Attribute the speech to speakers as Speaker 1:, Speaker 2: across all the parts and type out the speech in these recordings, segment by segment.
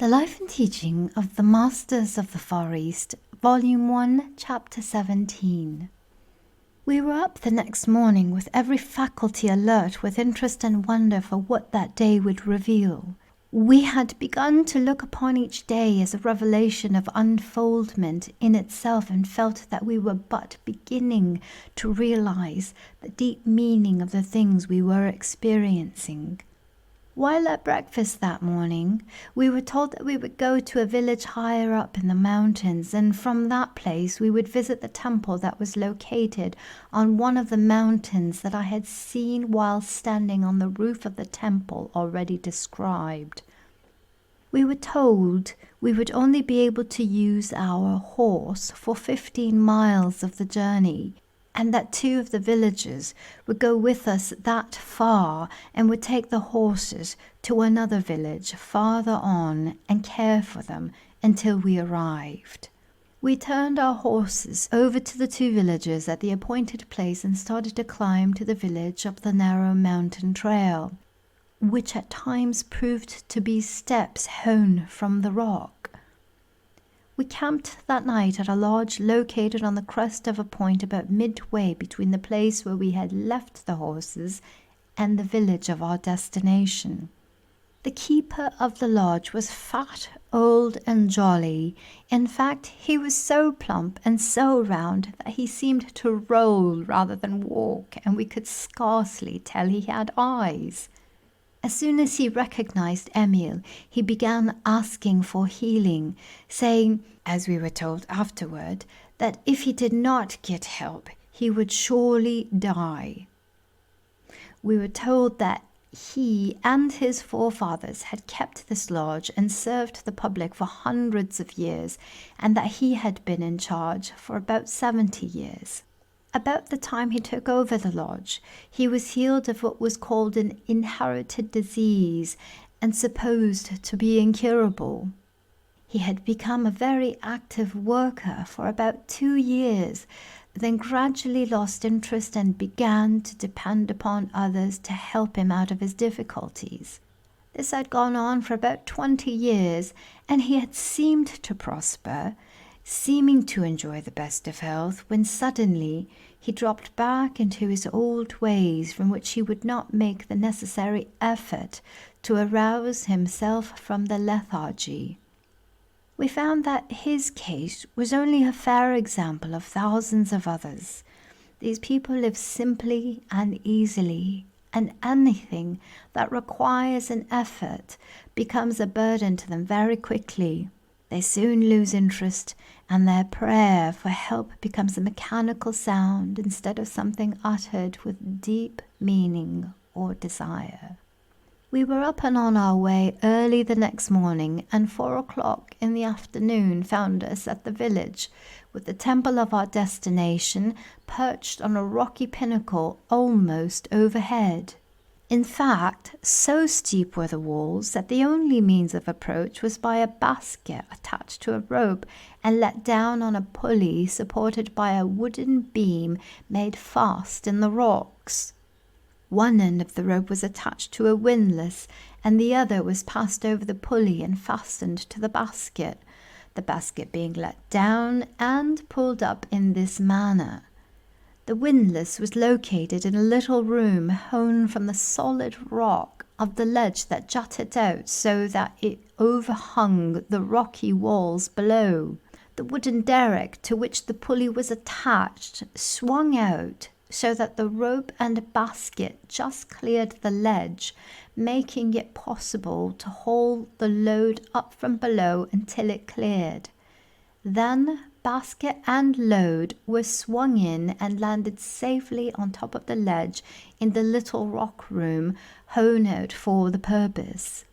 Speaker 1: The Life and Teaching of the Masters of the Far East, Volume 1, Chapter 17. We were up the next morning with every faculty alert with interest and wonder for what that day would reveal. We had begun to look upon each day as a revelation of unfoldment in itself and felt that we were but beginning to realize the deep meaning of the things we were experiencing. While at breakfast that morning, we were told that we would go to a village higher up in the mountains, and from that place we would visit the temple that was located on one of the mountains that I had seen while standing on the roof of the temple already described. We were told we would only be able to use our horse for 15 miles of the journey, and that 2 of the villagers would go with us that far and would take the horses to another village farther on and care for them until we arrived. We turned our horses over to the 2 villagers at the appointed place and started to climb to the village up the narrow mountain trail, which at times proved to be steps hewn from the rock. We camped that night at a lodge located on the crest of a point about midway between the place where we had left the horses and the village of our destination. The keeper of the lodge was fat, old, and jolly. In fact, he was so plump and so round that he seemed to roll rather than walk, and we could scarcely tell he had eyes. As soon as he recognized Emil, he began asking for healing, saying, as we were told afterward, that if he did not get help, he would surely die. We were told that he and his forefathers had kept this lodge and served the public for hundreds of years, and that he had been in charge for about 70 years. About the time he took over the lodge, he was healed of what was called an inherited disease and supposed to be incurable. He had become a very active worker for about 2 years, then gradually lost interest and began to depend upon others to help him out of his difficulties. This had gone on for about 20 years, and he had seemed to prosper, seeming to enjoy the best of health, when suddenly he dropped back into his old ways from which he would not make the necessary effort to arouse himself from the lethargy. We found that his case was only a fair example of thousands of others. These people live simply and easily, and anything that requires an effort becomes a burden to them very quickly. They soon lose interest, and their prayer for help becomes a mechanical sound instead of something uttered with deep meaning or desire. We were up and on our way early the next morning, and 4 o'clock in the afternoon found us at the village, with the temple of our destination perched on a rocky pinnacle almost overhead. In fact, so steep were the walls that the only means of approach was by a basket attached to a rope and let down on a pulley supported by a wooden beam made fast in the rocks. One end of the rope was attached to a windlass, and the other was passed over the pulley and fastened to the basket being let down and pulled up in this manner. The windlass was located in a little room hewn from the solid rock of the ledge that jutted out so that it overhung the rocky walls below. The wooden derrick to which the pulley was attached swung out so that the rope and basket just cleared the ledge, making it possible to haul the load up from below until it cleared. Then basket and load were swung in and landed safely on top of the ledge in the little rock room hewn out for the purpose.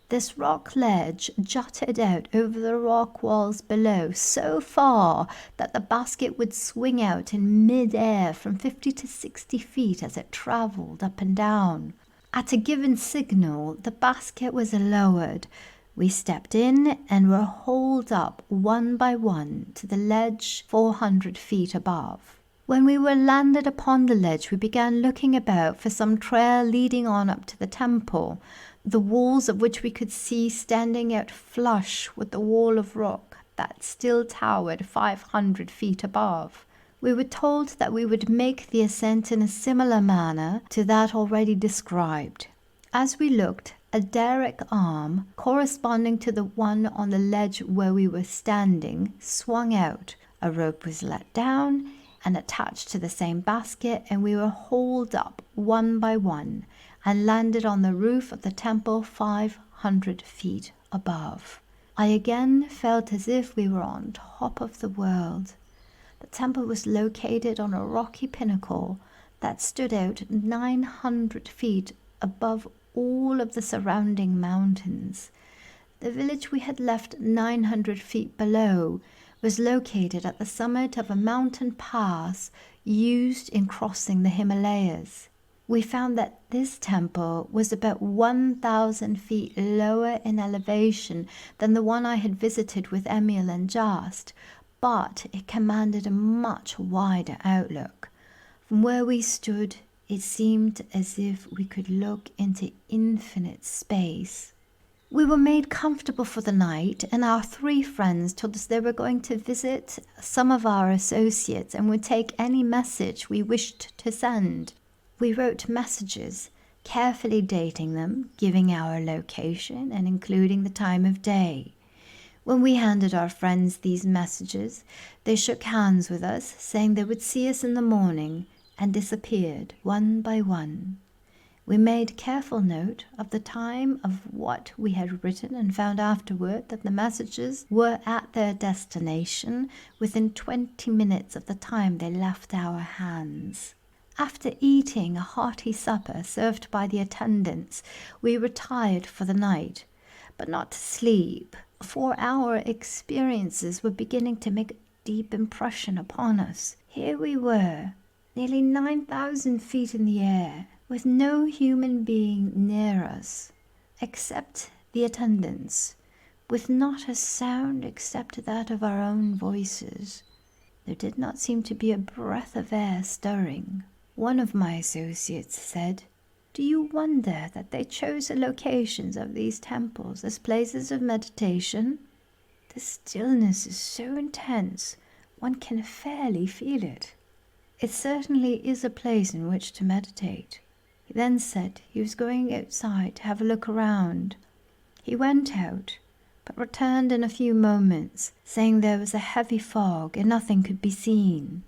Speaker 1: This rock ledge jutted out over the rock walls below so far that the basket would swing out in mid-air from 50 to 60 feet as it traveled up and down. At a given signal, the basket was lowered. We stepped in and were hauled up one by one to the ledge 400 feet above. When we were landed upon the ledge, we began looking about for some trail leading on up to the temple, the walls of which we could see standing out flush with the wall of rock that still towered 500 feet above. We were told that we would make the ascent in a similar manner to that already described. As we looked, a derrick arm, corresponding to the one on the ledge where we were standing, swung out. A rope was let down and attached to the same basket, and we were hauled up one by one and landed on the roof of the temple 500 feet above. I again felt as if we were on top of the world. The temple was located on a rocky pinnacle that stood out 900 feet above all of the surrounding mountains. The village we had left 900 feet below was located at the summit of a mountain pass used in crossing the Himalayas. We found that this temple was about 1,000 feet lower in elevation than the one I had visited with Emil and Jast, but it commanded a much wider outlook. From where we stood, it seemed as if we could look into infinite space. We were made comfortable for the night, and our 3 friends told us they were going to visit some of our associates and would take any message we wished to send. We wrote messages, carefully dating them, giving our location and including the time of day. When we handed our friends these messages, they shook hands with us, saying they would see us in the morning, and disappeared one by one. We made careful note of the time of what we had written and found afterward that the messages were at their destination within 20 minutes of the time they left our hands. After eating a hearty supper served by the attendants, we retired for the night, but not to sleep, for our experiences were beginning to make a deep impression upon us. Here we were, nearly 9,000 feet in the air, with no human being near us, except the attendants, with not a sound except that of our own voices. There did not seem to be a breath of air stirring. One of my associates said, "Do you wonder that they chose the locations of these temples as places of meditation? The stillness is so intense, one can fairly feel it. It certainly is a place in which to meditate." He then said he was going outside to have a look around. He went out, but returned in a few moments, saying there was a heavy fog and nothing could be seen.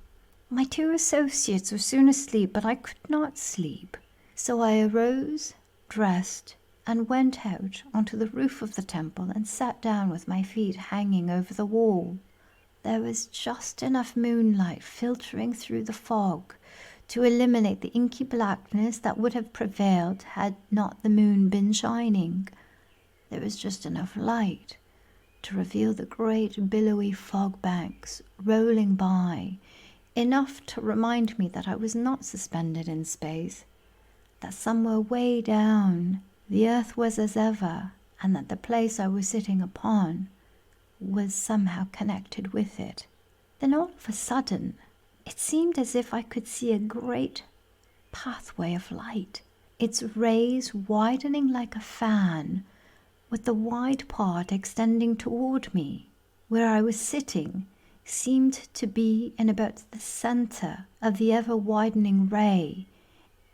Speaker 1: My 2 associates were soon asleep, but I could not sleep. So I arose, dressed, and went out onto the roof of the temple and sat down with my feet hanging over the wall. There was just enough moonlight filtering through the fog to eliminate the inky blackness that would have prevailed had not the moon been shining. There was just enough light to reveal the great billowy fog banks rolling by, enough to remind me that I was not suspended in space, that somewhere way down the earth was as ever, and that the place I was sitting upon was somehow connected with it. Then all of a sudden, it seemed as if I could see a great pathway of light, its rays widening like a fan, with the wide part extending toward me. Where I was sitting seemed to be in about the center of the ever-widening ray,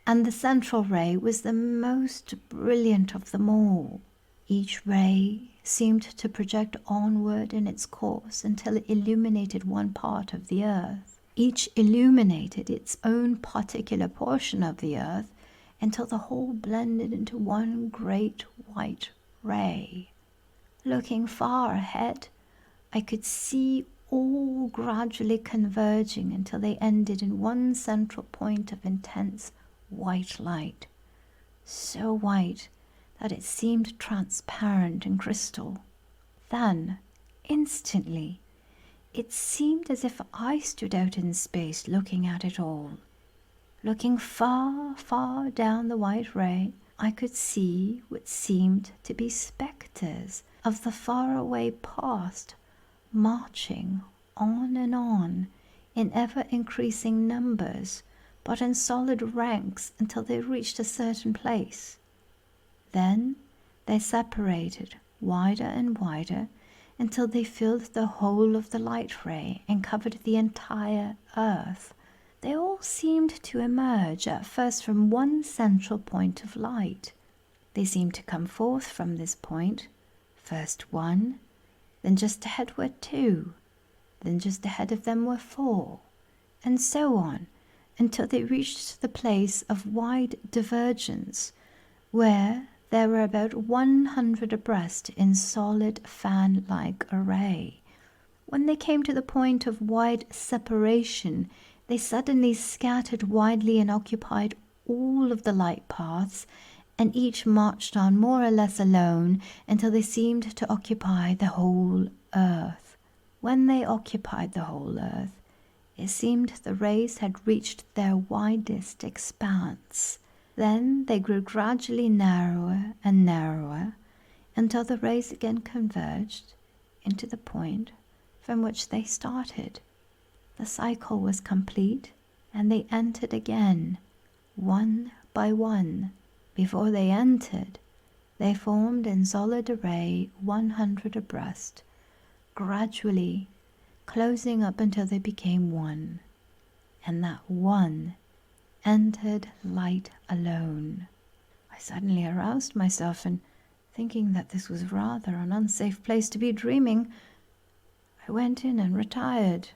Speaker 1: and the central ray was the most brilliant of them all. Each ray seemed to project onward in its course until it illuminated one part of the earth. Each illuminated its own particular portion of the earth until the whole blended into one great white ray. Looking far ahead, I could see all gradually converging until they ended in one central point of intense white light, so white that it seemed transparent and crystal. Then, instantly, it seemed as if I stood out in space looking at it all. Looking far, far down the white ray, I could see what seemed to be spectres of the faraway past, marching on and on in ever-increasing numbers, but in solid ranks until they reached a certain place. Then They separated wider and wider until they filled the whole of the light ray and covered the entire earth. They all seemed to emerge at first from one central point of light. They seemed to come forth from this point, first one, then just ahead were two, then just ahead of them were four, and so on, until they reached the place of wide divergence, where there were about 100 abreast in solid fan-like array. When they came to the point of wide separation, they suddenly scattered widely and occupied all of the light paths, and each marched on more or less alone until they seemed to occupy the whole earth. When they occupied the whole earth, it seemed the rays had reached their widest expanse. Then they grew gradually narrower and narrower until the rays again converged into the point from which they started. The cycle was complete, and they entered again, one by one. Before they entered, they formed in solid array 100 abreast, gradually closing up until they became one, and that one entered light alone. I suddenly aroused myself, and thinking that this was rather an unsafe place to be dreaming, I went in and retired.